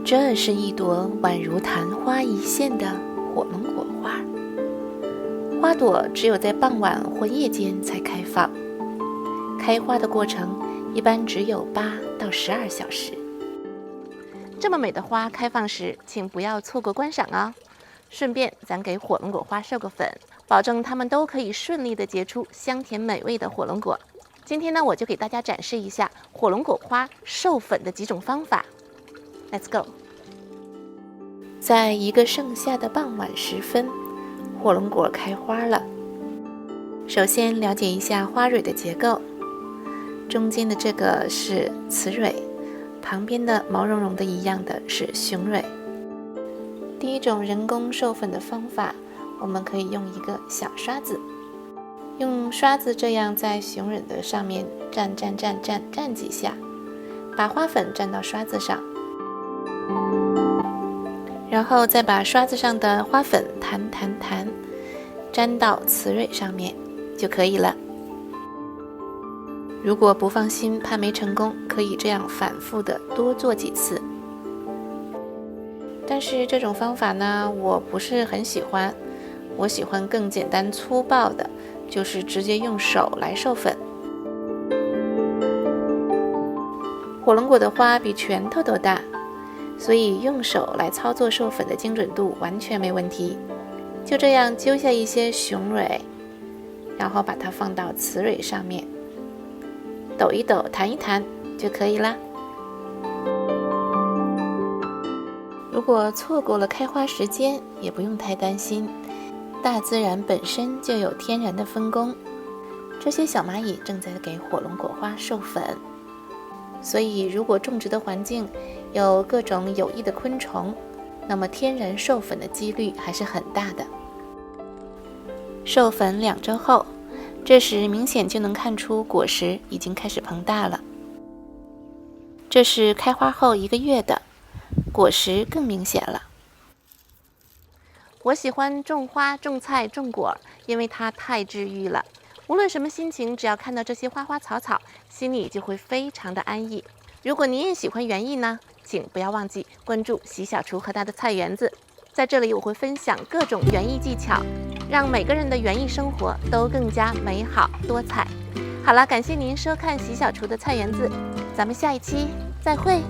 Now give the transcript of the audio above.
这是一朵宛如昙花一现的火龙果花，花朵只有在傍晚或夜间才开放，开花的过程一般只有8到12小时。这么美的花开放时，请不要错过观赏哦。顺便咱给火龙果花授个粉，保证它们都可以顺利地结出香甜美味的火龙果。今天呢，我就给大家展示一下火龙果花授粉的几种方法。Let's go！ 在一个盛夏的傍晚时分，火龙果开花了。首先了解一下花蕊的结构，中间的这个是雌蕊，旁边的毛茸茸的一样的是雄蕊。第一种人工授粉的方法，我们可以用一个小刷子，用刷子这样在雄蕊的上面蘸几下，把花粉蘸到刷子上，然后再把刷子上的花粉弹，沾到雌蕊上面就可以了。如果不放心，怕没成功，可以这样反复的多做几次。但是这种方法呢，我不是很喜欢，我喜欢更简单粗暴的，就是直接用手来授粉。火龙果的花比拳头都大，所以用手来操作授粉的精准度完全没问题。就这样揪下一些雄蕊，然后把它放到雌蕊上面，抖一抖，弹一弹就可以啦。如果错过了开花时间，也不用太担心，大自然本身就有天然的分工。这些小蚂蚁正在给火龙果花授粉，所以如果种植的环境有各种有益的昆虫，那么天然授粉的几率还是很大的。授粉2周后，这时明显就能看出果实已经开始膨大了。这是开花后1个月的，果实更明显了。我喜欢种花、种菜、种果，因为它太治愈了。无论什么心情，只要看到这些花花草草，心里就会非常的安逸。如果您也喜欢园艺呢，请不要忘记关注习小厨和他的菜园子，在这里我会分享各种园艺技巧，让每个人的园艺生活都更加美好多彩。好了，感谢您收看习小厨的菜园子，咱们下一期再会。